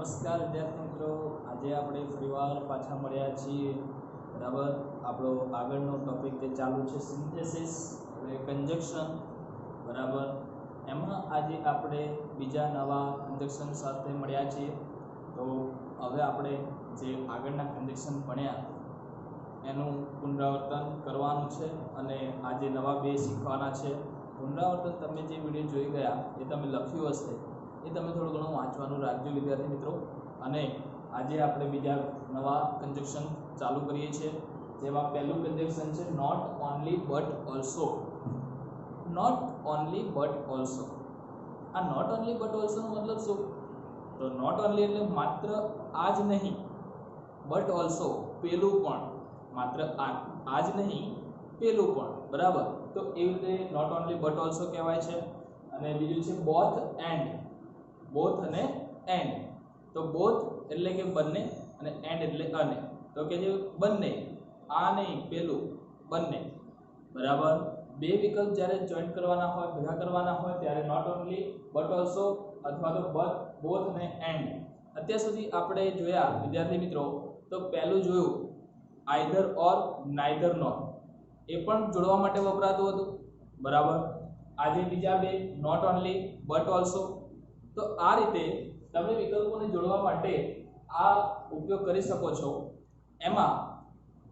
નમસ્કાર વિદ્યાર્થી મિત્રો, આજે આપણે ફરીવાર પાછા મળ્યા છીએ. બરાબર, આપણો આગળનો ટોપિક જે ચાલુ છે સિન્થેસિસ એટલે કન્જક્શન. બરાબર, એમાં આજે આપણે બીજા નવા કન્જક્શન સાથે મળ્યા છીએ. તો હવે આપણે જે આગળના કન્જક્શન ભણ્યા એનું પુનરાવર્તન કરવાનું છે અને આજે નવા બે શીખવાના છે. પુનરાવર્તન તમે જે વિડીયો જોઈ ગયા એ તમે લખ્યું હશે, એ તમે થોડું ઘણું વાંચવાનું રાખજો વિદ્યાર્થી મિત્રો. અને આજે આપણે બીજા નવા કન્જક્શન ચાલુ કરીએ છીએ, જેમાં પહેલું કન્જક્શન છે not only but also. Not only but also. આ નોટ ઓનલી બટ ઓલ્સો નો મતલબ શું? તો નોટ ઓનલી એટલે માત્ર આ જ નહીં, બટ ઓલ્સો પેલું પણ, માત્ર આ જ નહીં પેલું પણ. બરાબર, તો એવી રીતે નોટ ઓનલી બટ ઓલ્સો કહેવાય છે. અને બીજું છે બોથ એન્ડ. બોથ અને એન્ડ. તો બોથ એટલે કે બંને અને એન્ડ એટલે અને. તો કે જે બંને, આ નહીં પેલું, બંને. બરાબર, બે વિકલ્પ જ્યારે જોઈન્ટ કરવાના હોય, ભેગા કરવાના હોય ત્યારે નોટ ઓનલી બટ ઓલ્સો અથવા તો બોથ અને એન્ડ. અત્યાર સુધી આપણે જોયા વિદ્યાર્થી મિત્રો, તો પહેલું જોયું આઈધર ઓર, નાઈધર નોર, એ પણ જોડવા માટે વપરાતું હતું. બરાબર, આજે બીજા બે નોટ ઓનલી બટ ઓલ્સો. તો આ રીતે તમે વિકલ્પોને જોડવા માટે આ ઉપયોગ કરી શકો છો. એમાં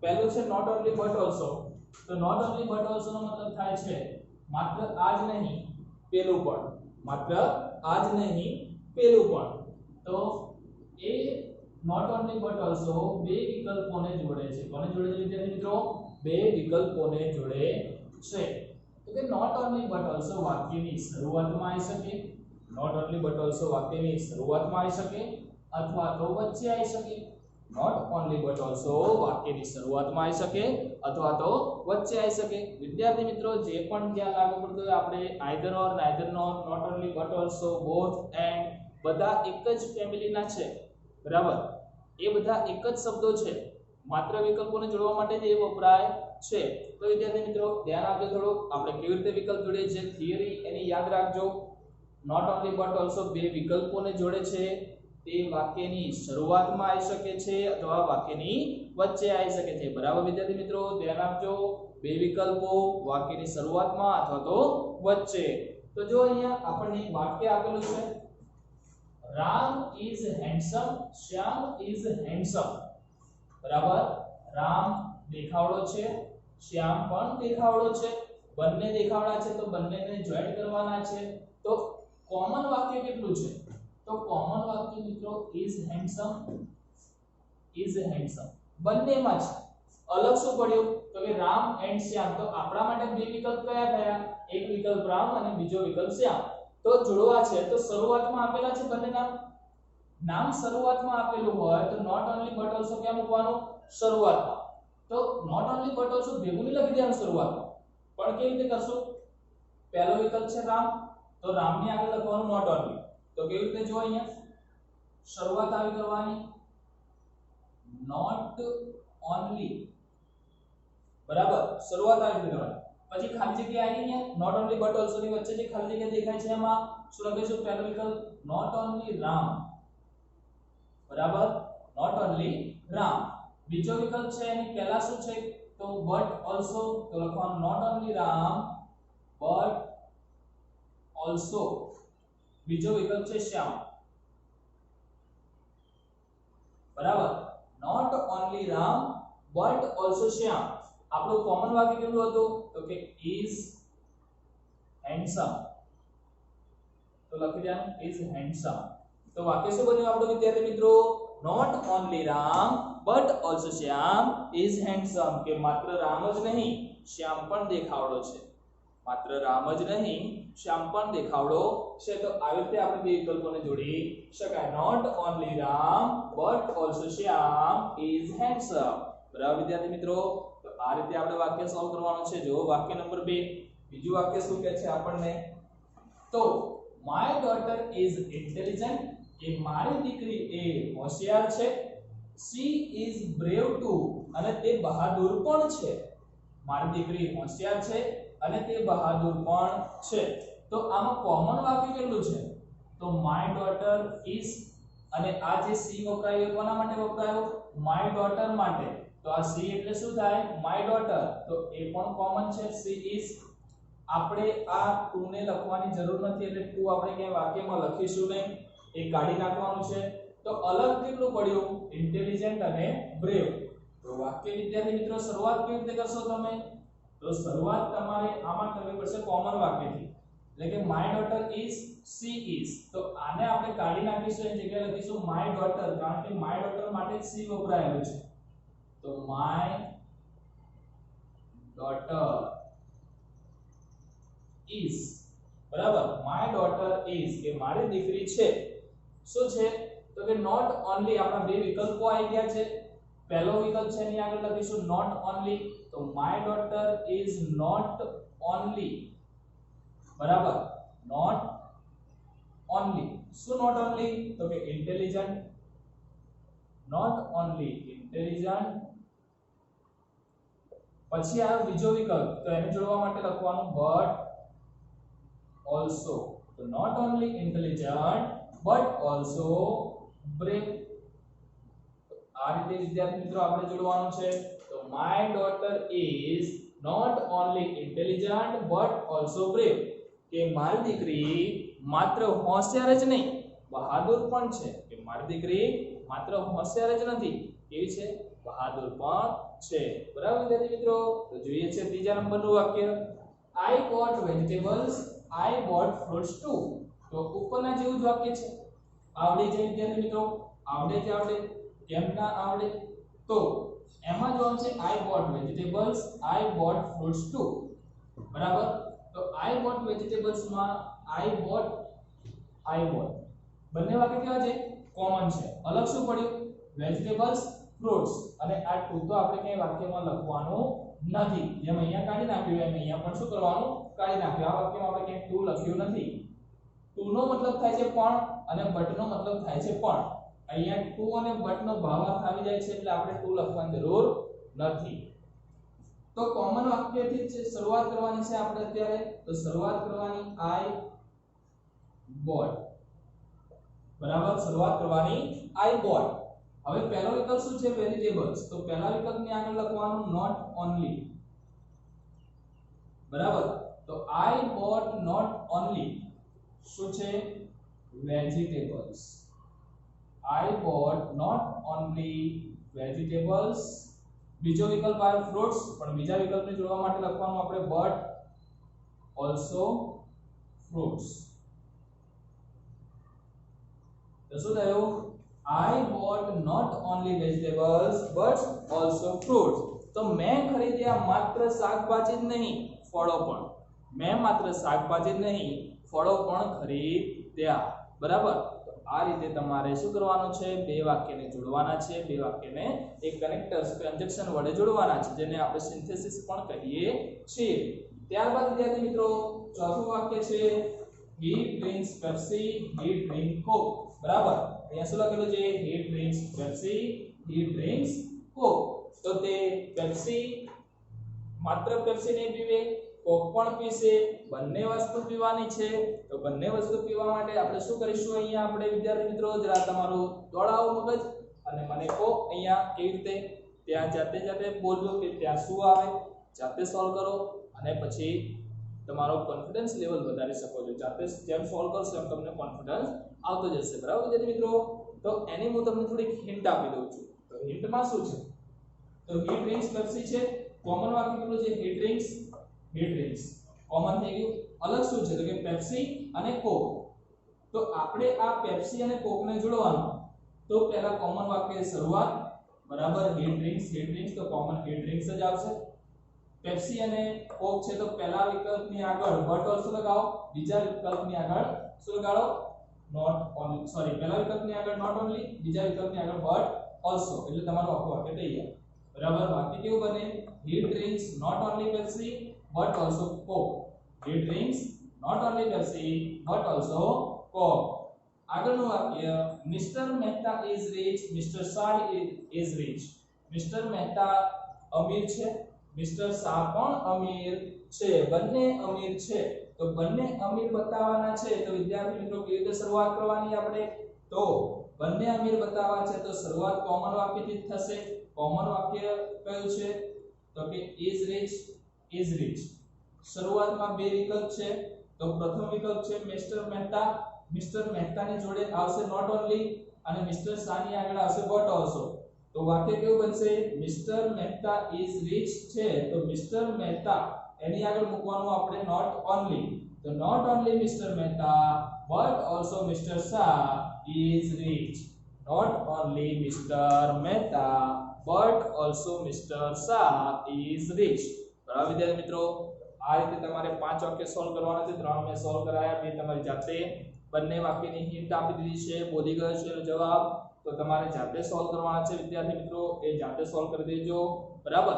પહેલું છે નોટ ઓનલી બટ ઓલ્સો. તો નોટ ઓનલી બટ ઓલ્સો નો મતલબ થાય છે માત્ર આ જ નહીં પેલું પણ, માત્ર આ જ નહીં પેલું પણ. તો એ નોટ ઓનલી બટ ઓલ્સો બે વિકલ્પોને જોડે છે. કોને જોડે છે વિદ્યાર્થી મિત્રો? બે વિકલ્પોને જોડે છે. તો કે નોટ ઓનલી બટ ઓલ્સો વાક્યની શરૂઆતમાં આવી શકે, નોટ ઓનલી બટ ઓલ્સો વાક્યની શરૂઆતમાં આવી શકે અથવા તો વચ્ચે આવી શકે. નોટ ઓનલી બટ ઓલ્સો વાક્યની શરૂઆતમાં આવી શકે અથવા તો વચ્ચે આવી શકે. વિદ્યાર્થી મિત્રો, જે પણ જ્યાં લાગુ પડતું હોય, આપણે either or, neither nor, not only but also, both and બધા એક જ ફેમિલીના છે. બરાબર, એ બધા એક જ શબ્દો છે, માત્ર વિકલ્પોને જોડવા માટે જ એ વપરાય છે. તો વિદ્યાર્થી મિત્રો ધ્યાન આપજો થોડું, આપણે કેવી રીતે વિકલ્પ જોડે છે થિયરી એની યાદ રાખજો. નોટ ઓનલી બટ ઓલ્સો બે વિકલ્પોને જોડે છે. તે વાક્યની શરૂઆતમાં આવી શકે છે અથવા વાક્યની વચ્ચે આવી શકે છે. બરાબર વિદ્યાર્થી મિત્રો, ધ્યાન આપજો. બે વિકલ્પો વાક્યની શરૂઆતમાં અથવા તો વચ્ચે. તો જો અહીંયા આપણને વાક્ય આપેલું છે, Ram is handsome, Shyam is handsome. બરાબર, રામ દેખાવડો છે, શ્યામ પણ દેખાવડો છે, બંને દેખાવડા છે, તો બંનેને જોઈન્ટ કરવાના છે. તો કોમન વાક્ય કેટલું છે? તો કોમન વાક્ય મિત્રો ઇઝ હેન્ડસમ, ઇઝ હેન્ડસમ બંનેમાં છે. અલગ શું પડ્યું? તો કે રામ એન્ડ શ્યામ. તો આપણા માટે બે વિકલ્પ કયા થયા? એક વિકલ્પ રામ અને બીજો વિકલ્પ શ્યામ. તો જોડવા છે તો શરૂઆતમાં આપેલા છે બંને નામ. નામ શરૂઆતમાં આપેલું હોય તો નોટ ઓનલી બટ ઓલ્સો ક્યાં મૂકવાનું? શરૂઆતમાં. તો નોટ ઓનલી બટ ઓલ્સો ભેગું નહીં લખી દેવાનું શરૂઆતમાં, પણ કેવી રીતે કરશું? પહેલો વિકલ્પ છે રામ, તો રામની આગળ લખવાનું નોટ ઓનલી. તો કેવી રીતે જો અહીંયા શરૂઆત આવી કરવાની, નોટ ઓનલી. બરાબર, શરૂઆત આવી કરવાની. પછી ખાલી જગ્યા આવી અહીંયા નોટ ઓનલી બટ ઓલ્સો ની વચ્ચે જે ખાલી જગ્યા દેખાય છે એમાં શું લખીશું? પહેલો વિકલ્પ નોટ ઓનલી રામ. બરાબર, નોટ ઓનલી રામ. બીજો વિકલ્પ છે એની પહેલા શું છે? તો બટ ઓલ્સો. તો લખવાનું not only Ram but also. બીજો વિકલ્પ છે શ્યામ. બરાબર, not only Ram but also Shyam. આપણું કોમન વાક્ય કેટલું હતું? તો કે ઇઝ હેન્ડસમ. તો લખી દેવાનું ઇઝ હેન્ડસમ. તો વાક્ય શું બન્યું આપણું વિદ્યાર્થી મિત્રો? Not only Ram but also Shyam is handsome. કે માત્ર રામ જ નહીં શ્યામ પણ દેખાવડો છે. માત્ર રામ જ નહીં શ્યામ પણ દેખાવડો છે. તો આવી રીતે આપણે બે વિકલ્પોને જોડી શકાય. Not only Ram but also Shyam is handsome. બરાબર વિદ્યાર્થી મિત્રો, તો આ રીતે આપણે વાક્ય સોલ્વ કરવાનું છે. જો વાક્ય નંબર 2, બીજું વાક્ય શું કહે છે આપણને? તો માય ડોટર ઇઝ ઇન્ટેલિજન્ટ. એ મારી દીકરી એ હોશિયાર છે. She is brave too. અને તે બહાદુર પણ છે. મારી દીકરી હોશિયાર છે અને તે બહાદુર પણ છે. તો આમાં કોમન વાક્ય કેટલું છે? તો માય ડોટર ઇઝ અને આ જે સી વપરાયો કોના માટે વપરાયો માય ડોટર માટે તો આ સી એટલે શું થાય માય ડોટર તો એ પણ કોમન છે સી ઇઝ આપણે આ ટુ ને લખવાની જરૂર નથી એટલે ટુ આપણે ક્યાંય વાક્યમાં લખીશું નહીં એ કાઢી નાખવાનું છે તો અલગ કેટલું પડ્યું ઇન્ટેલિજન્ટ અને બ્રેવ તો વાક્ય વિદ્યાર્થી મિત્રો શરૂઆત કેવી રીતે કરશો તમે તો શરૂઆત તમારે આમાં કરવી પડશે કોમન વાક્યથી એટલે કે my daughter is she is તો આને આપણે કાઢી નાખીશું એ જગ્યાએ લખીશું માય ડોટર કારણ કે માય ડોટર માટે સી વપરાયેલું છે તો માય ડોટર ઇઝ બરાબર માય ડોટર ઇઝ કે મારી દીકરી છે શું છે તો કે નોટ ઓન્લી આપણા બે વિકલ્પો આવી ગયા છે પહેલો વિકલ્પ છે એની આગળ લખીશું નોટ ઓન્લી તો my daughter is not only બરાબર નોટ ઓન્લી શું નોટ ઓન્લી તો કે ઇન્ટેલિજન્ટ નોટ ઓન્લી ઇન્ટેલિજન્ટ પછી આ બીજો વિકલ્પ તો એને જોડવા માટે લખવાનું બટ ઓલ્સો તો not only intelligent but also brave આ રીતે વિદ્યાર્થી મિત્રો આપણે જોડવાનું છે તો my daughter is not only intelligent but also brave કે મારી દીકરી માત્ર હોશિયાર જ નહીં બહાદુર પણ છે કે મારી દીકરી માત્ર હોશિયાર જ નથી કેવી છે બહાદુર પણ છે બરાબર વિદ્યાર્થી મિત્રો તો જોઈએ છે ત્રીજા નંબરનું વાક્ય I bought vegetables I bought fruits too તો ઉપરના જેવું જ વાક્ય છે આવડે છે વિદ્યાર્થી મિત્રો આવડે છે આવડે કેમ ના આવડે તો એમાં જોવાનું છે I bought vegetables I bought fruits too બરાબર તો આઈ બોટ વેજીટેબલ્સ માં આઈ બોટ બંને વાક્ય કેવા છે કોમન છે અલગ શું પડ્યું વેજીટેબલ્સ ફ્રૂટ્સ અને આ ટુ તો આપણે કઈ વાક્યમાં લખવાનું નથી જેમ અહીંયા કાઢી નાખ્યું એમ અહીંયા પણ શું કરવાનું કાઢી નાખ્યું આ વાક્યમાં આપણે કઈ ટુ લખ્યું નથી ટુ નો મતલબ થાય છે પણ અને બટ નો મતલબ થાય છે પણ અહીંયા ટુ અને બટ નો ભાવાર્થ આવી જાય છે એટલે આપણે ટુ લખવાની જરૂર નથી તો કોમન વાક્યથી જ શરૂઆત કરવાની છે આપણે અત્યારે તો શરૂઆત કરવાની આઈ બોટ બરાબર શરૂઆત કરવાની આઈ બોટ હવે પહેલો વિકલ્પ શું છે વેજીટેબલ્સ તો પહેલા વિકલ્પની આગળ લખવાનું નોટ ઓન્લી બરાબર તો આઈ બોટ નોટ ઓન્લી શું છે vegetables I bought not only vegetables બીજો વિકલ્પ આવે ફ્રૂટ્સ પણ બીજા વિકલ્પને જોડવા માટે લખવાનું આપણે બટ ઓલ્સો ફ્રૂટ્સ તો શું થયું I bought not only vegetables but also fruits તો મેં ખરીદ્યા માત્ર શાકભાજી જ નહીં ફળો પણ મેં માત્ર શાકભાજી જ નહીં ફળો પણ ખરીદ્યા બરાબર તો આ રીતે તમારે શું કરવાનું છે બે વાક્યને જોડવાના છે બે વાક્યને એક કનેક્ટર્સ કન્જક્શન વડે જોડવાના છે જેને આપણે સિન્થેસિસ પણ કહીએ છીએ ત્યારબાદ વિદ્યાર્થી મિત્રો ચોથું વાક્ય છે he drinks Pepsi he drink Coke બરાબર અહીંયા શું લખેલું છે he drinks Pepsi he drinks Coke તો તે પેપ્સી માત્ર પેપ્સી નહીં પીવે કોક પણ પીશે બંને વસ્તુ પીવાની છે તો બંને વસ્તુ પીવા માટે આપણે શું કરીશું અહીંયા આપણે વિદ્યાર્થી મિત્રો જરા તમારું દોડાવો મગજ અને મને કહો અહીંયા કેવી રીતે ત્યાં જાતે બોલજો કે ત્યાં શું આવે જાતે સોલ્વ કરો અને પછી તમારો કોન્ફિડન્સ લેવલ વધારી શકો છો જાતે જેમ સોલ્વ કરશો એમ તમને કોન્ફિડન્સ આવતો જશે બરાબર વિદ્યાર્થી મિત્રો તો એની હું તમને થોડી હિન્ટ આપી દઉં છું તો હિન્ટમાં શું છે તો he drinks Pepsi છે કોમન વાક્ય કેટલું છે he drinks કોમન થઈ ગયું અલગ શું છે તો કે પેપ્સી અને કોક તો આપણે આ પેપ્સી અને કોક ને જોડવાનું તો પહેલા કોમન વાક્ય શરૂઆત બરાબર he drinks તો કોમન he drinks જ આવશે પેપ્સી અને કોક છે તો પહેલા વિકલ્પની આગળ બટ ઓલ્સો લગાવો બીજા વિકલ્પની આગળ શું લગાડો નોટ ઓન્લી સોરી પહેલા વિકલ્પની આગળ નોટ ઓન્લી બીજા વિકલ્પની આગળ બટ ઓલ્સો એટલે તમારું આખું વાક્ય તૈયાર બરાબર વાક્ય કેવું બને he drinks not only Pepsi but also Coke he drinks not only Pepsi but also Coke આગળનું વાક્ય Mr. Mehta is rich Mr. Shah is rich Mr. Mehta અમીર છે Mr. Shah પણ અમીર છે બંને અમીર છે તો બંને અમીર બતાવવાના છે તો વિદ્યાર્થી મિત્રો કેવી રીતે શરૂઆત કરવાની આપણે તો બંને અમીર બતાવવા છે તો શરૂઆત કોમન વાક્યથી થશે. કોમન વાક્ય કયું છે તો કે is rich. શરૂઆતમાં બે વિકલ્પ છે તો પ્રથમ વિકલ્પ છે મિસ્ટર મહેતા. મિસ્ટર મહેતાની જોડે આવશે નોટ ઓન્લી અને મિસ્ટર શાહની આગળ આવશે બટ ઓલસો. તો વાક્ય કેવું બનશે? મિસ્ટર મહેતા is rich છે તો મિસ્ટર મહેતા એની આગળ મૂકવાનું આપણે નોટ ઓન્લી. તો not only mister Mehta but also Mr. Shah is rich. Not only Mr. Mehta but also Mr. Shah is rich. બરાબર વિદ્યાર્થી મિત્રો, આ રીતે તમારે 5 વાક્ય સોલ્વ કરવાના છે. 3 મેં સોલ્વ કરાયા, બે તમારી જાતે બંને વાક્યની હિન્ટ આપી દીધી છે, બોલી ગયો છે એનો જવાબ. તો તમારે જાતે સોલ્વ કરવાના છે વિદ્યાર્થી મિત્રો, એ જાતે સોલ્વ કરી દેજો. બરાબર.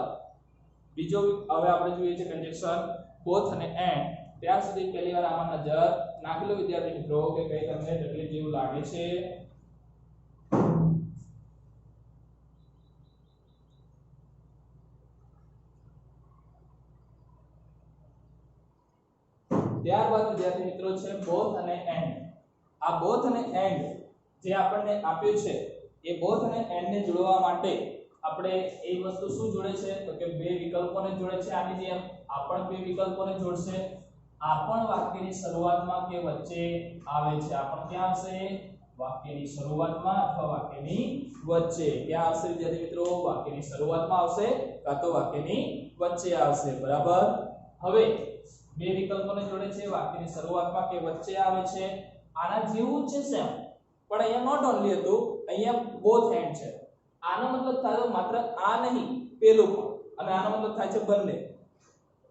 બીજો હવે આપણે જોઈએ છે કન્જક્શન બોથ અને એન્ડ. ત્યાર સુધી પહેલી વાર આમાં નજર નાખી લો વિદ્યાર્થી મિત્રો કે કઈ તમને તકલીફ જેવું લાગે છે. ત્યારબાદ વિદ્યાર્થી મિત્રો છે બોથ અને એન્ડ. આ બોથ અને એન્ડ જે આપણને આપ્યું છે એ બોથ અને એન્ડ ને જોડવા માટે આપણે એ વસ્તુ શું જોડે છે તો કે બે વિકલ્પોને જોડે છે. આની જેમ આ પણ બે વિકલ્પોને જોડશે. આ પણ વાક્યની શરૂઆતમાં કે વચ્ચે આવે છે. આ પણ ક્યાં આવશે? વાક્યની શરૂઆતમાં અથવા વાક્યની વચ્ચે. ક્યાં આવશે વિદ્યાર્થી મિત્રો? વાક્યની શરૂઆતમાં આવશે કાં તો વાક્યની વચ્ચે આવશે. બરાબર. હવે બે વિકલ્પોને જોડે છે, વાક્યની શરૂઆતમાં કે વચ્ચે આવે છે. આના જેવું જ છે સેમ, પણ અહીંયા નોટ ઓન્લી હતું, અહીંયા બોથ એન્ડ છે. આનો મતલબ થાય માત્ર આ નહીં પેલું પણ, અને આનો મતલબ થાય છે બંને.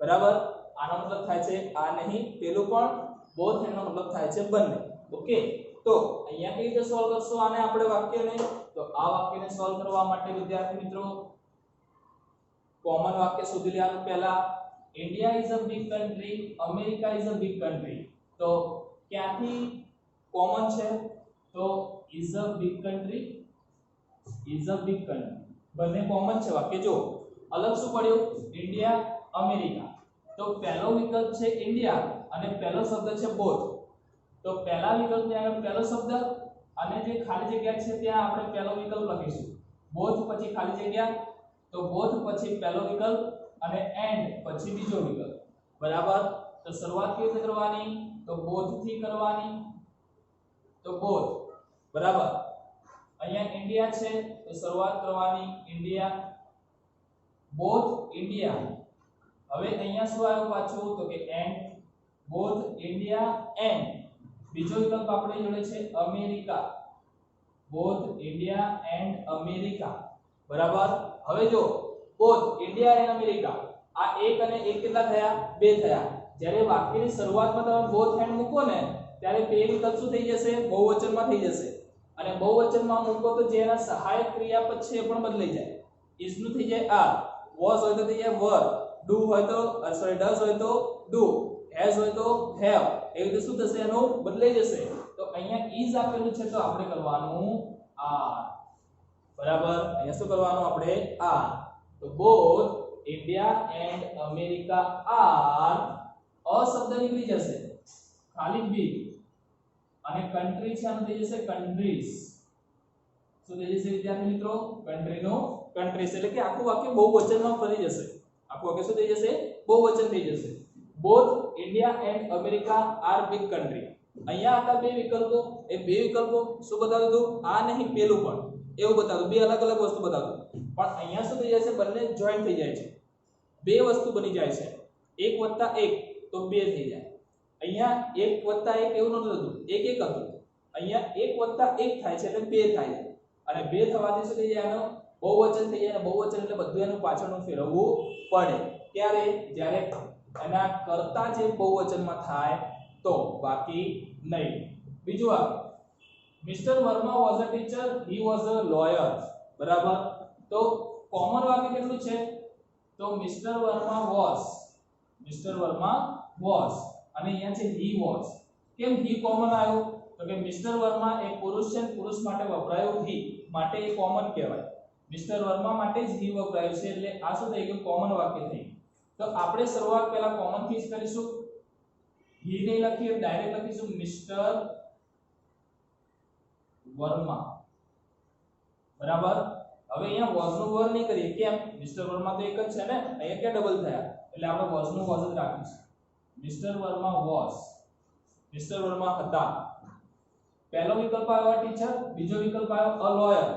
બરાબર. આનો મતલબ થાય છે આ નહીં પેલું પણ, બોથ એન્ડ નો મતલબ થાય છે બંને. ઓકે. તો અહીંયા કઈ રીતે સોલ્વ કરશો આને આપણે વાક્યને? તો આ વાક્યને સોલ્વ કરવા માટે વિદ્યાર્થી મિત્રો કોમન વાક્ય શોધી લેવાનું. પહેલા India is a big country, America is a big country. તો ક્યાંથી કોમન છે? તો is a big country, is a big country. બંને કોમન છે વાક્ય. જો અલગ શું પડ્યું? India, America. તો પહેલો વિકલ્પ છે ઇન્ડિયા અને પહેલો શબ્દ છે બોથ. તો પહેલા વિકલ્પની આગળ પહેલો શબ્દ અને જે ખાલી જગ્યા છે ત્યાં આપણે પહેલો વિકલ્પ લખીશું. બોથ પછી ખાલી જગ્યા, તો બોથ પછી પહેલો વિકલ્પ અને એન્ડ પછી બીજો વિકલ્પ. બરાબર. તો શરૂઆત કેવી રીતે કરવાની? તો બોથ થી કરવાની. તો બોથ. બરાબર. અહીંયા ઇન્ડિયા છે તો શરૂઆત કરવાની ઇન્ડિયા, બોથ ઇન્ડિયા. હવે અહીંયા શું આવ્યું પાછું? તો કે એન્ડ, બોથ ઇન્ડિયા એન્ડ. બીજો વિકલ્પ આપણે જોડે છે America, both India and America. બરાબર. હવે જો બોથ ઇન્ડિયા એન્ડ અમેરિકા, આ એક અને એક કેટલા થયા? બે થયા. જ્યારે વાક્યની શરૂઆતમાં તમે બોથ એન્ડ મૂકો ને ત્યારે બે વિકલ્પ શું થઈ જશે? બહુવચનમાં થઈ જશે. અને બહુવચનમાં મૂકો તો જેના સહાયક ક્રિયાપદ છે એ પણ બદલાઈ જાય. is નું થઈ જાય આર, was હોય તો થઈ જાય were, do હોય તો does હોય તો do, has હોય તો have. એ રીતે શું થશે? એનું બદલાઈ જશે. તો અહીંયા is આપેલું છે તો આપણે કરવાનું આર. બરાબર. અહીંયા શું કરવાનું આપણે? આર. તો both India and America are, અ શબ્દ નીકળી જશે, ખાલી બી, અને કન્ટ્રી છે આનું થઈ જશે countries. શું થઈ જશે વિદ્યાર્થી મિત્રો? કન્ટ્રી નો countries. એટલે કે આખું વાક્ય બહુવચનમાં ફરી જશે. આખું વાક્ય શું થઈ જશે? બહુવચન થઈ જશે. both India and America are big country. અહીંયા હતા બે વિકલ્પો, એ બે વિકલ્પો શું બતાવ્યું હતું? આ નહીં પેલું પણ એવું બતાવ્યું. બે અલગ અલગ વસ્તુ બતાવ્યું. પણ અહીંયા શું થઈ જાય છે? બંને જોઈન્ટ થઈ જાય છે. બે વસ્તુ બની જાય છે. 1 + 1 તો 2 થઈ જાય. અહીંયા 1 + 1 એવું નહોતું થતું, 1 1 હતું. અહીંયા 1 + 1 થાય છે એટલે 2 થાય છે. અને 2 થવાથી શું થઈ જાય? એનો બહુવચન થઈ જાય. અને બહુવચન એટલે બધું એનું પાછળનું ફેરવવું પડે. ક્યારે? જ્યારે એના કરતા જે બહુવચનમાં થાય તો, બાકી નહીં. બીજું આ mister Verma was a teacher, he was a lawyer. બરાબર. તો કોમન વાક્ય કેટલું છે? તો mister Verma was, mister Verma was, અને અહીંયા છે હી વોઝ. કેમ હી કોમન આવ્યું? તો કે મિસ્ટર વર્મા એ પુરુષ છે, પુરુષ માટે વપરાયું હી, માટે એ કોમન કહેવાય. મિસ્ટર વર્મા માટે જ હી વપરાયું છે એટલે આ શું થઈ ગયું? કોમન વાક્ય થઈ. તો આપણે શરૂઆત પહેલા કોમન થી જ કરીશું. હી નહીં લખીએ, ડાયરેક્ટ લખીશું મિસ્ટર વર્મા. બરાબર. હવે અહીંયા વોઝ નું વર નહીં કરીએ, કેમ? મિસ્ટર વર્મા તો એક જ છે ને, અહીંયા ક્યાં ડબલ થયા, એટલે આપણે વોઝ નું વોઝ જ રાખીશું. Mister Verma was, mister Verma હતા. પહેલો વિકલ્પ આવ્યો ટીચર, બીજો વિકલ્પ આવ્યો અ લોયર,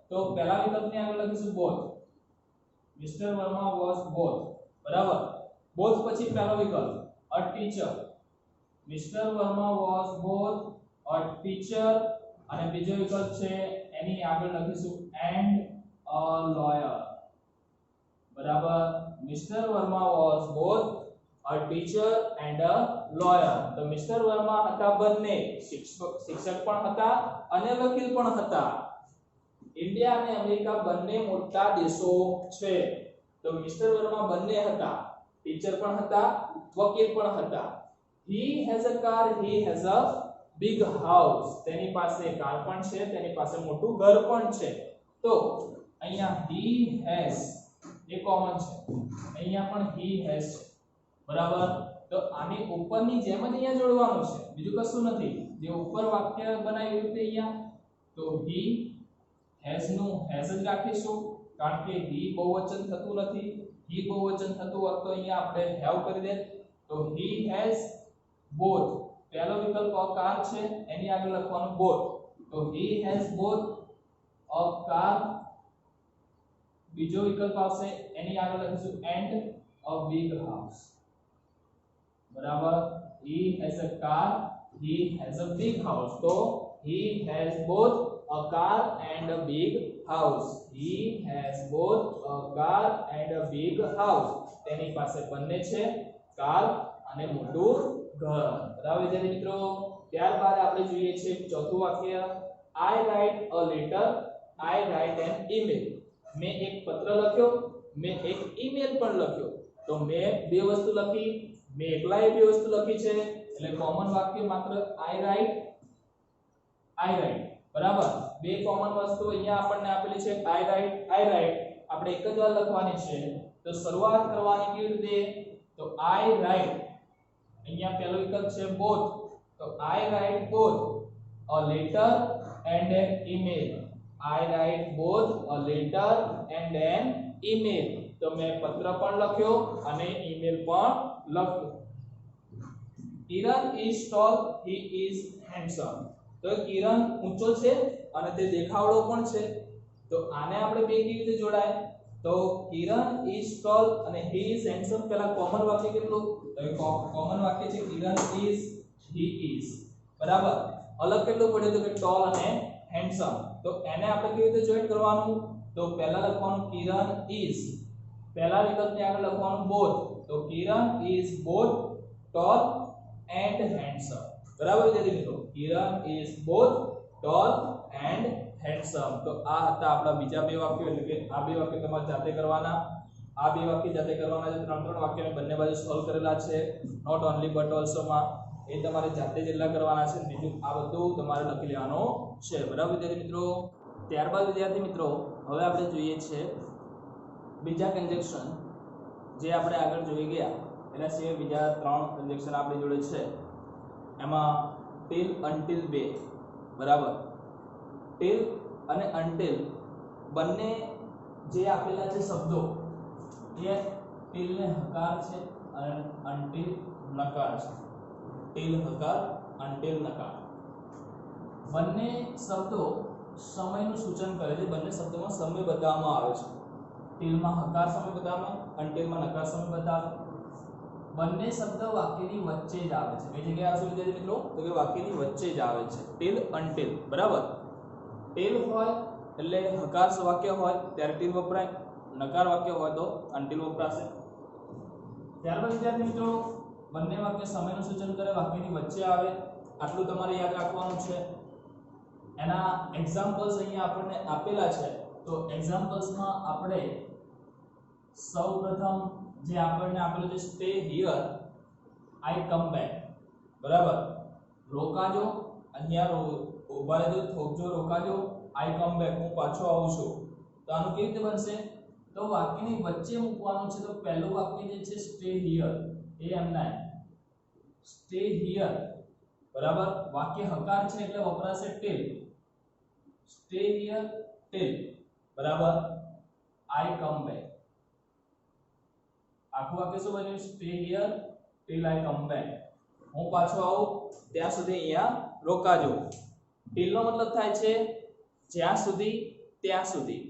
તો પહેલા વિકલ્પની આગળ લખીશું both. Mister Verma was both, બરાબર. બોથ પછી પહેલો વિકલ્પ a teacher, mister Verma was both a teacher, અને બીજો વિકલ્પ છે એની આગળ લખીશું એન્ડ અ લોયર, બરાબર. Mister Verma was both a teacher and a lawyer. તો મિસ્ટર વર્મા હતા બંને, શિક્ષક પણ હતા અને વકીલ પણ હતા. ઇન્ડિયા અને અમેરિકા બંને મોટા દેશો છે. તો મિસ્ટર વર્મા બંને હતા, ટીચર પણ હતા, વકીલ પણ હતા. he has a car, he has a big house. તેની પાસે કાર પણ છે, તેની પાસે મોટું ઘર પણ છે. તો અહીંયા he has એ કોમન છે, અહીંયા પણ he has છે, બરાબર. તો આની ઉપરની જેમ જ અહીંયા જોડવાનું છે, બીજું કશું નથી. જે ઉપર વાક્ય બનાવ્યું છે અહીંયા, તો he has નું has જ રાખીશું, કારણ કે he બહુવચન થતું નથી. he બહુવચન થતું હોત તો અહીંયા આપણે have કરી દે. તો he has both, પહેલો વિકલ્પ અ કાર છે, એની આગળ લખવાનું both. તો he has both a car, બીજો વિકલ્પ આવશે એની આગળ લખીશું and a big house, બરાબર. he has a car, he has a big house. તો he has both a car and a big house. he has both a car and a big house. તેની પાસે બંને છે, car અને મોટું ઘર, બરાબર વિદ્યાર્થી મિત્રો. ત્યારબાદ આપણે જોઈએ છે ચોથું વાક્ય I write a letter, I write an email. મેં એક પત્ર લખ્યો, મેં એક ઈમેલ પણ લખ્યો. તો મેં બે વસ્તુ લખી, મેં એકલાએ બે વસ્તુ લખી છે, એટલે કોમન વાક્ય માત્ર I write, બરાબર. બે કોમન વસ્તુ અહીંયા આપણને આપેલી છે I write, આપણે એક જ વાર લખવાની છે. તો શરૂઆત કરવાની કેવી રીતે? તો I write, અહીંયા પહેલો વિકલ્પ છે both, તો I write both a letter and an email. I write both a letter and an email. તો મેં પત્ર પણ લખ્યો અને ઈમેલ પણ લખ્યો. કિરણ is tall, he is handsome. તો કિરણ ઊંચો છે અને તે દેખાવડો પણ છે. તો આને આપણે બે કેવી રીતે જોડાય? તો કિરણ is tall અને he is handsome, પહેલા કોમન વાક્ય કેટલું? તો કોમન વાક્ય છે કિરણ is, he is, બરાબર. અલગ કેટલું પડ્યું તો કે tall અને handsome. તો એને આપણે કેવી રીતે જોઈન્ટ કરવાનું? તો પહેલા લખવાનું કિરણ is, પહેલા વિકલ્પની આગળ લખવાનું both. તો કિરણ is both tall and handsome, બરાબર વિદ્યાર્થી મિત્રો. કિરણ is both tall and handsome. તો આ હતા આપણા બીજા બે વાક્યો, એટલે કે આ બે વાક્ય તમારે જાતે કરવાના. આ બે વાક્ય જાતે કરવાના છે. ત્રણ વાક્યને બંને બાજુ સોલ્વ કરેલા છે, નોટ ઓન્લી બટ ઓલસો માં. એ તમારે જાતે જેટલા કરવાના છે, બીજું આ બધું તમારે લખી લેવાનું છે, બરાબર વિદ્યાર્થી મિત્રો. ત્યારબાદ વિદ્યાર્થી મિત્રો હવે આપણે જોઈએ છે બીજા કન્જક્શન, જે આપણે આગળ જોઈ ગયા એના સિવાય બીજા ત્રણ કન્જક્શન આપણી જોડે છે. એમાં ટીલ, અનટિલ બે, બરાબર. ટીલ અને અનટિલ બંને જે આપેલા છે શબ્દો, એ ટીલ ને હકાર છે અને અનટિલ નકાર છે. ટીલ હકાર, અનટિલ નકાર. બંને શબ્દો સમયનું સૂચન કરે છે. બંને શબ્દોમાં સમય બતાવવામાં આવે છે. ટીલમાં હકાર સમય બતાવે, અનટિલમાં નકાર સમય બતાવે. બંને શબ્દ વાક્યની વચ્ચે જ આવે છે. કઈ જગ્યાએ આવશે વિદ્યાર્થી મિત્રો? તો કે વાક્યની વચ્ચે જ આવે છે. ટીલ, અનટિલ, બરાબર. ટીલ હોય એટલે હકાર વાક્ય હોય ત્યારે ટીલ વપરાય, નકાર વાક્ય હોય તો અનટિલ વપરાશે. ત્યારબાદ વિદ્યાર્થી મિત્રો બંને વાક્ય સમયનું સૂચન કરે, વાક્યની વચ્ચે આવે, આટલું તમારે યાદ રાખવાનું છે. એના એક્ઝામ્પલ્સ અહીંયા આપણને આપેલા છે. તો એક્ઝામ્પલ્સમાં આપણે સૌપ્રથમ જે આપણને આપેલું છે stay here, I come back, બરાબર. રોકાજો, અહીંયા ઉભા રહેજો, થોભજો, રોકાજો, આઈ કમ બેક, હું પાછો આવું છું. તો આનું કેવી રીતે બનશે? તો વાક્યની વચ્ચે મૂકવાનું છે. તો પહેલું વાક્ય જે છે સ્ટે હિયર, એ એમના સ્ટે હિયર, બરાબર. વાક્ય હકાર છે એટલે વપરાશે ટીલ. Stay here, teal. બરાબર આઈ કમ બેક આખું વાક્ય શું બન્યું stay here till I come back હું પાછો આવું ત્યાં સુધી અહીંયા રોકાજો ટીલ નો મતલબ થાય છે જ્યાં સુધી ત્યાં સુધી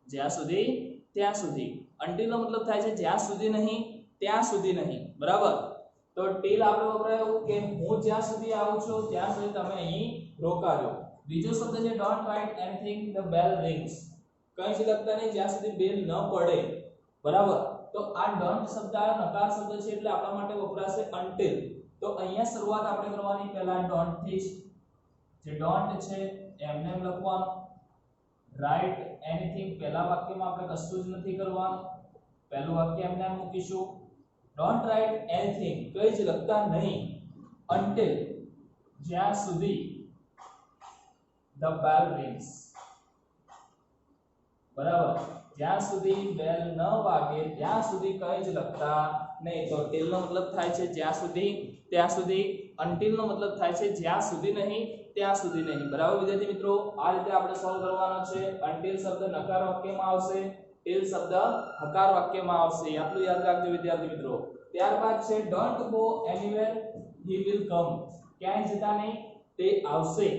જ્યાં સુધી ત્યાં સુધી until નો મતલબ થાય છે જ્યાં સુધી નહીં ત્યાં સુધી નહીં બરાબર તો ટીલ આપણે વપરાયો કે હું જ્યાં સુધી આવું છું ત્યાં સુધી તમે અહીં રોકાજો બીજો શબ્દ છે don't write anything the bell rings કઈ જ લખતા નહીં જ્યાં સુધી બેલ ન પડે બરાબર તો આ ડોન્ટ શબ્દ આ નકાર શબ્દ છે એટલે આપણા માટે વપરાશે until તો અહીંયા શરૂઆત આપણે કરવાની પહેલા ડોન્ટ થી જે ડોન્ટ છે એમને એમ લખવાનું રાઇટ એનીથિંગ પહેલા વાક્યમાં આપણે કશું જ નથી કરવાનું પહેલું વાક્ય એમને એમ મૂકીશું ડોન્ટ રાઇટ એનીથિંગ કઈ જ લખતા નહીં until જ્યાં સુધી the bell rings બરાબર જ્યાં સુધી બેલ ન વાગે ત્યાં સુધી કઈ જ લખતા નહીં તો till નો મતલબ થાય છે જ્યાં સુધી ત્યાં સુધી until નો મતલબ થાય છે જ્યાં સુધી નહીં ત્યાં સુધી નહીં બરાબર વિદ્યાર્થી મિત્રો આ રીતે આપણે સોલ્વ કરવાનો છે until શબ્દ નકાર વાક્યમાં આવશે till શબ્દ હકાર વાક્યમાં આવશે આટલું યાદ રાખજો વિદ્યાર્થી મિત્રો ત્યારબાદ છે don't go anywhere he will come ક્યાંય જતા નહીં તે આવશે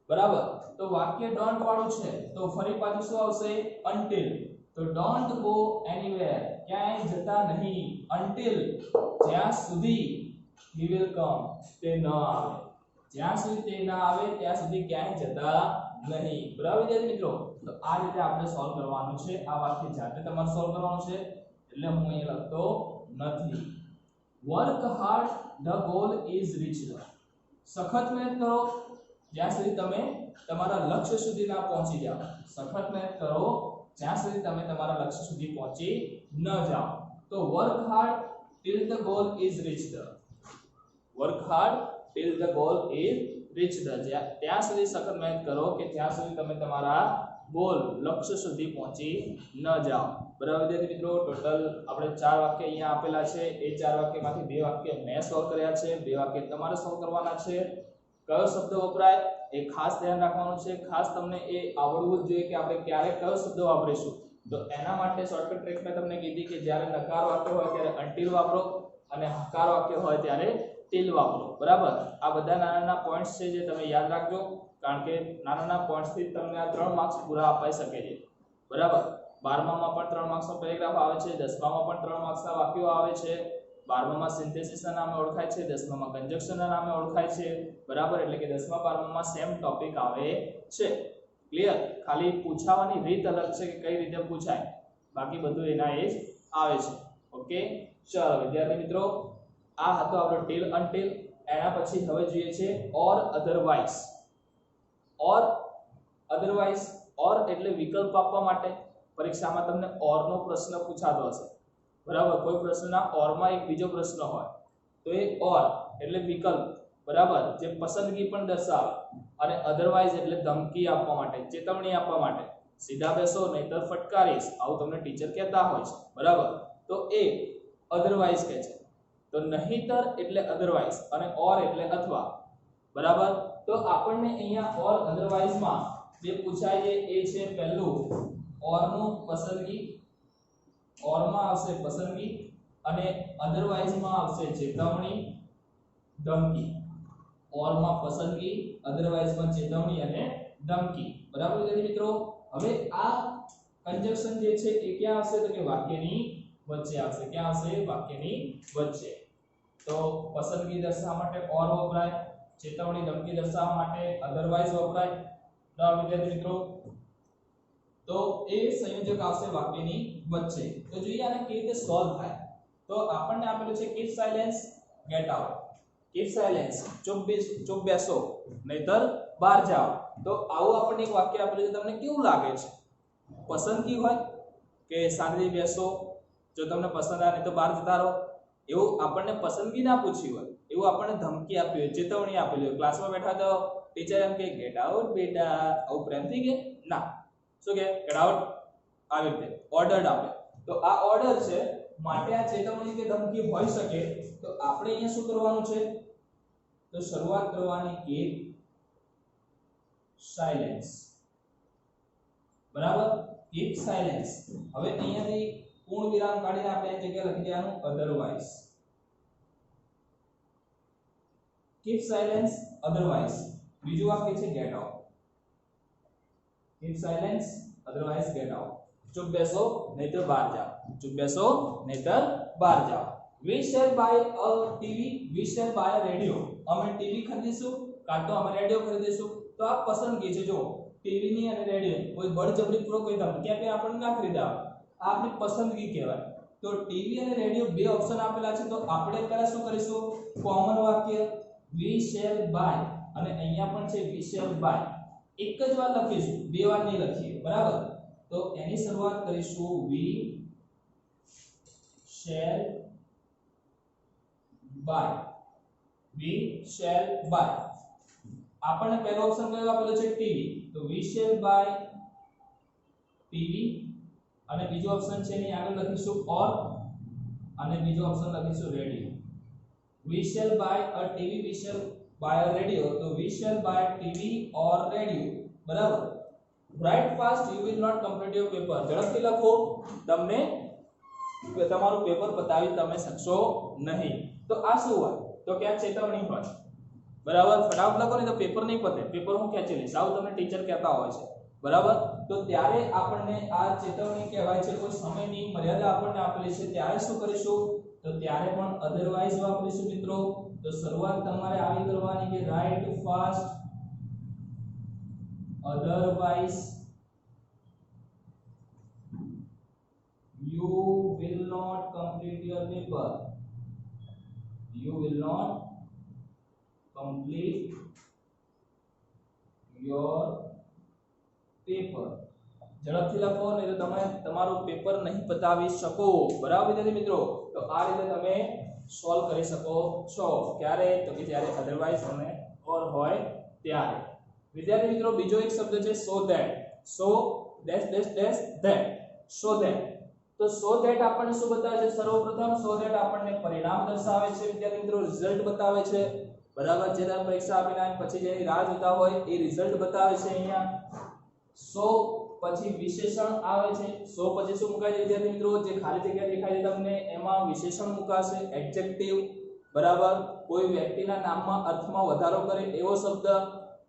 બરાબર તો વાક્ય ડોન્ટ વાળું છે તો ફરી પાછું શું આવશે until તો ડોન્ટ ગો એનીવેર ક્યાંય જતા નહીં until જ્યાં સુધી he will come તે ન આવે જ્યાં સુધી તે ના આવે ત્યાં સુધી ક્યાંય જતા નહીં બરાબર વિદ્યાર્થી મિત્રો તો આ રીતે આપણે સોલ્વ કરવાનું છે આ વાક્ય જાતે તમારે સોલ્વ કરવાનું છે એટલે હું અહીં લખતો નથી work hard the goal is reached સખત મહેનત કરો જ્યાં સુધી તમે તમારા લક્ષ્ય સુધી ના પહોંચી જાઓ સખત મહેનત કરો જ્યાં સુધી તમે તમારા લક્ષ્ય સુધી પહોંચી ન જાઓ તો work hard till the goal is reached work hard till the goal is reached ત્યાં સુધી સખત મહેનત કરો કે ત્યાં સુધી તમે તમારા ગોલ લક્ષ્ય સુધી પહોંચી ન જાઓ બરાબર વિદ્યાર્થી મિત્રો ટોટલ આપણે 4 વાક્ય અહીંયા આપેલા છે એ 4 વાક્યમાંથી 2 વાક્ય મેં સોલ્વ કર્યા છે 2 વાક્ય તમારે સોલ્વ કરવાના છે કયો શબ્દ વપરાય એ ખાસ ધ્યાન રાખવાનું છે ખાસ તમને એ આવડવું જ જોઈએ કે આપણે ક્યારે કયો શબ્દ વાપરીશું તો એના માટે શોર્ટકટ ટ્રીક મેં તમને કીધી કે જ્યારે નકાર વાક્ય હોય ત્યારે until વાપરો અને હકાર વાક્ય હોય ત્યારે till વાપરો બરાબર આ બધા નાના પોઈન્ટ્સ છે જે તમે યાદ રાખજો કારણ કે નાના પોઈન્ટ્સ થી તમને આ 3 માર્ક્સ પૂરા અપાઈ શકે છે બરાબર 12મા માં પણ 3 માર્ક્સનો પેરેગ્રાફ આવે છે 10મા માં પણ 3 માર્ક્સના વાક્યો આવે છે 12મા માં સિન્થેસિસના નામે ઓળખાય છે 10મા માં કન્જક્શનના નામે ઓળખાય છે બરાબર એટલે કે 10મા 12મા માં સેમ ટોપિક આવે છે ક્લિયર ખાલી પૂછવાની રીત અલગ છે કે કઈ રીતે પૂછાય બાકી બધું એના એ જ આવે છે ઓકે ચાલો વિદ્યાર્થી મિત્રો આ હતો આપણો till until એના પછી હવે જોઈએ છે or otherwise or એટલે વિકલ્પ આપવા માટે પરીક્ષામાં તમને or નો પ્રશ્ન પૂછાતો હશે બરાબર કોઈ પ્રશ્નના or માં એક બીજો પ્રશ્ન હોય તો એ or એટલે વિકલ્પ બરાબર જે પસંદગી પણ દર્શાવે અને otherwise એટલે ધમકી આપવા માટે ચેતવણી આપવા માટે સીધા બેસો નહીતર ફટકારીશ આવું તમને ટીચર કહેતા હોય છે બરાબર તો એ otherwise કહે છે તો નહીતર એટલે otherwise અને or એટલે અથવા બરાબર તો આપણને અહીંયા or otherwise માં જે પૂછાય છે એ છે પહેલું or નું પસંદગી or માં આવશે પસંદગી અને otherwise માં આવશે ચેતવણી ધમકી or માં પસંદગી otherwise માં ચેતવણી અને ધમકી બરાબર વિદ્યાર્થી મિત્રો હવે આ કન્જક્શન જે છે એ ક્યાં આવશે તો કે વાક્યની વચ્ચે આવશે ક્યાં આવશે વાક્યની વચ્ચે તો પસંદગી દર્શાવવા માટે or વપરાય ચેતવણી ધમકી દર્શાવવા માટે otherwise વપરાય બરાબર વિદ્યાર્થી મિત્રો તો એ સંયોજક આવશે વાક્યની વચ્ચે તો જોઈએ આને કેવી રીતે સોલ્વ થાય તો આપણને આપેલું છે keep silence get out keep silence ચૂપ બેસો નહીતર બહાર જાઓ તો આવું આપણને એક વાક્ય આપેલું છે તમને કેવું લાગે છે પસંદગી હોય કે શાંતિથી બેસો જો તમને પસંદ આવે તો બહાર જતા રહો એવું આપણને પસંદગી ના પૂછી હોય એવું આપણને ધમકી આપી હોય ચેતવણી આપેલી હોય ક્લાસમાં બેઠા તો ટીચર એમ કે ગેટ આઉટ બેટા આવું પ્રેમથી કે ના શું કે ગેટ આઉટ આવી રીતે ઓર્ડર આપે તો આ ઓર્ડર છે માટે આ ચેતવણી કે ધમકી હોઈ શકે તો આપણે અહીંયા શું કરવાનું છે તો શરૂઆત કરવાની keep silence બરાબર keep silence. હવે અહીંયાથી પૂર્ણ વિરામ કાઢીને આપણે એ જગ્યાએ લખી દેવાનું otherwise. keep silence otherwise. બીજું વાક્ય છે get out. keep silence otherwise get out. ચૂપ બેસો નહીતર બહાર જાઓ. ચૂપ બેસો નહીતર બહાર જાઓ. we shall buy a TV, we shall buy a radio. અમે ટીવી ખરીદીશું કાં તો અમે રેડિયો ખરીદીશું. તો આ પસંદગી છે. જો ટીવી ની અને રેડિયો કોઈ બળજબરી પૂર્વક કોઈ ધમકી આપે આપણને ના ખરીદાવે. આ આપણી પસંદગી કહેવાય. તો ટીવી અને રેડિયો બે ઓપ્શન આપેલા છે તો આપણે પહેલા શું કરીશું? કોમન વાક્ય we shall buy અને અહીંયા પણ છે we shall buy. એક જ વાર લખીશું, બે વાર નહીં લખીએ, બરાબર? તો એની શરૂઆત કરીશું we shall buy. we shall buy. આપણને પહેલો ઓપ્શન કયો આપેલો છે? ટીવી. તો we shall buy ટીવી અને બીજો ઓપ્શન છે એની આગળ લખીશું or અને બીજો ઓપ્શન લખીશું radio. we shall buy a TV, we shall buy a radio. તો we shall buy TV or radio. બરાબર? write fast, you will not complete your paper. ઝડપથી લખો, તમને તમારું પેપર પતાવી તમે શકશો નહીં. તો આ શું હોય? તો ક્યાં ચેતવણી હોય. બરાબર? ફટાફટ લખો ને તો પેપર નહીં પતે. પેપર હું ખેંચી લઈશ, આવું તમને ટીચર કહેતા હોય છે. બરાબર? તો ત્યારે આપણને આ ચેતવણી કહેવાય છે. કોઈ સમયની મર્યાદા આપણને આપેલી છે ત્યારે શું કરીશું? તો ત્યારે પણ અધરવાઇઝ વાપરીશું મિત્રો. તો શરૂઆત તમારે આવી કરવાની કે write fast otherwise you will not complete your paper. You will not complete your paper. ઝડપથી લખો નહીં તો તમે તમારું પેપર નહીં પતાવી શકો. બરાબર વિદ્યાર્થી મિત્રો? તો આ રીતે તમે સોલ્વ કરી શકો છો. ક્યારે? તો કે જ્યારે અધરવાઇઝ અને ઓર હોય ત્યારે. વિદ્યાર્થી મિત્રો બીજો એક શબ્દ છે so that. so dash dash dash that. so that. તો so that આપણને શું બતાવે છે? સર્વપ્રથમ so that આપણને પરિણામ દર્શાવે છે. વિદ્યાર્થી મિત્રો રિઝલ્ટ બતાવે છે. બરાબર? જે તમે પરીક્ષા આપીને આવીને પછી જેની રાહ જોતા હોય એ રિઝલ્ટ બતાવે છે અહીંયા. so પછી વિશેષણ આવે છે. so પછી શું મુકાય છે વિદ્યાર્થી મિત્રો? જે ખાલી જગ્યા દેખાય છે તમને એમાં વિશેષણ મુકાશે, એડજેક્ટિવ. બરાબર? કોઈ વ્યક્તિના નામમાં અર્થમાં વધારો કરે એવો શબ્દ.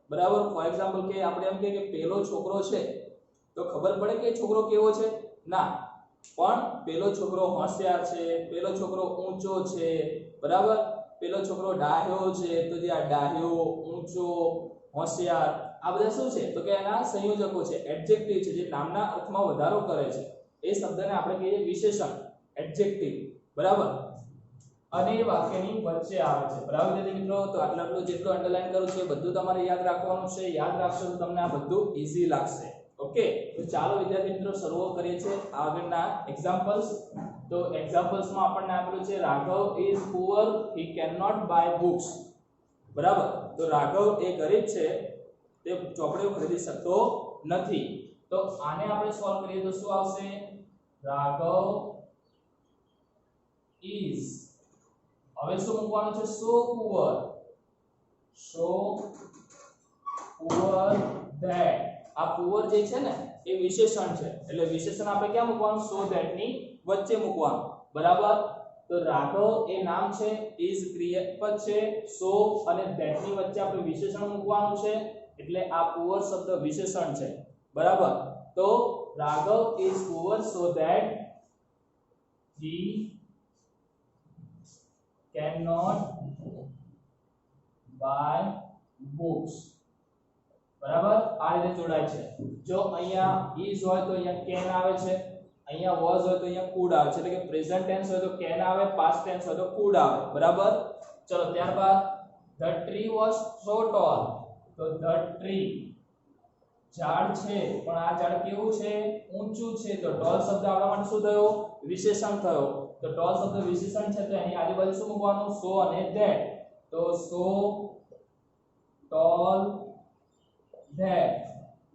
બરાબર? ફોર એક્ઝામ્પલ કે આપણે એમ કે પેલો છોકરો છે તો ખબર પડે કે છોકરો કેવો છે? ના, પણ પેલો છોકરો હોશિયાર છે, પેલો છોકરો ઊંચો છે. બરાબર? પેલો છોકરો ડાહ્યો છે તો જે આ ડાહ્યો, ઊંચો, હોશિયાર આ બધા શું છે? તો કે એના સંયોજકો છે, એડજેક્ટિવ છે, જે નામના અર્થમાં વધારો કરે છે. એ શબ્દને આપણે કહીએ વિશેષણ, એડજેક્ટિવ. બરાબર? અને એ વાક્યની વચ્ચે આવે છે. બરાબર વિદ્યાર્થી મિત્રો? તો આટલું જેટલું અંડરલાઈન કરું છું એ બધું તમારે યાદ રાખવાનું છે. યાદ રાખશો તો તમને આ બધું ઈઝી લાગશે. ઓકે? તો ચાલો વિદ્યાર્થી મિત્રો શરૂ કરીએ છીએ આગળના એક્ઝામ્પલ્સ. તો એક્ઝામ્પલ્સમાં આપણને આપેલું છે Raghav is poor, he can not buy books. બરાબર? તો રાઘવ એ ગરીબ છે, તે ચોપડીઓ ખરીદી શકતો નથી. તો આને આપણે સોલ્વ કરીએ તો શું આવશે? રાઘવ ઇઝ, હવે શું મૂકવાનું છે? so poor that. આ પુઅર જે છે ને એ વિશેષણ છે, એટલે વિશેષણ આપણે ક્યાં મૂકવાનું? so that ની વચ્ચે મૂકવાનું. બરાબર? તો રાઘવ એ નામ છે, is ક્રિયાપદ છે, so અને that ની વચ્ચે આપણે વિશેષણ મૂકવાનું છે, એટલે આ પુઅર શબ્દ વિશેષણ છે. બરાબર? તો Raghav is poor so that he cannot buy books. બરાબર? આ રીતે જોડાય છે. જો અહીંયા is હોય તો અહીંયા can આવે છે, અહીંયા was હોય તો અહીંયા could આવે છે. એટલે કે પ્રેઝન્ટ ટેન્સ હોય તો can આવે, પાસ્ટ ટેન્સ હોય તો could આવે. બરાબર? ચલો ત્યારબાદ the tree was so tall. તો the tree ઝાડ છે પણ આ ઝાડ કેવું છે? ઊંચું છે. તો tall શબ્દ આપણા માટે શું થયો? વિશેષણ થયો. તો tall શબ્દ વિશેષણ છે તો એની આજુબાજુ શું મૂકવાનું? so અને that. તો so tall that.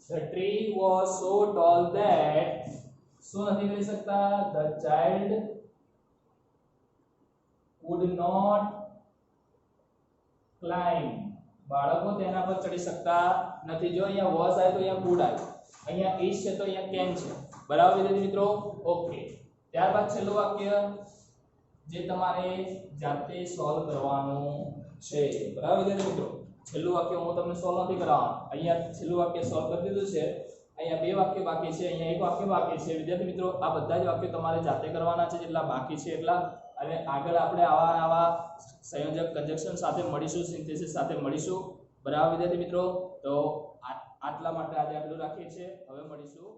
The tree was so tall that શું નથી કરી શકતા? The child could not climb. બાળકો તેના પર ચડી શકતા નથી. જો અહીંયા was આવે તો અહીંયા could આવે. અહીંયા is છે તો અહીંયા can છે, બરાબર વિદ્યાર્થી મિત્રો. ઓકે, ત્યારબાદ છેલ્લું વાક્ય જે તમારે જાતે સોલ્વ કરવાનું છે, બરાબર વિદ્યાર્થી મિત્રો. છેલ્લું વાક્ય હું તમને સોલ્વ નથી કરાવવાનો. અહીંયા છેલ્લું વાક્ય સોલ્વ કરી દીધું છે. અહીંયા 2 વાક્ય બાકી છે, અહીંયા 1 વાક્ય બાકી છે. વિદ્યાર્થી મિત્રો, આ બધા જ વાક્યો તમારે જાતે કરવાના છે, જેટલા બાકી છે એટલા. અને આગળ આપણે આવા સંયોજક કંજક્શન સાથે મળીશું, સિન્થેસિસ સાથે મળીશું, બરાબર વિદ્યાર્થી મિત્રો. તો આટલા માટે આજે આટલું રાખીએ છીએ. હવે મળીશું.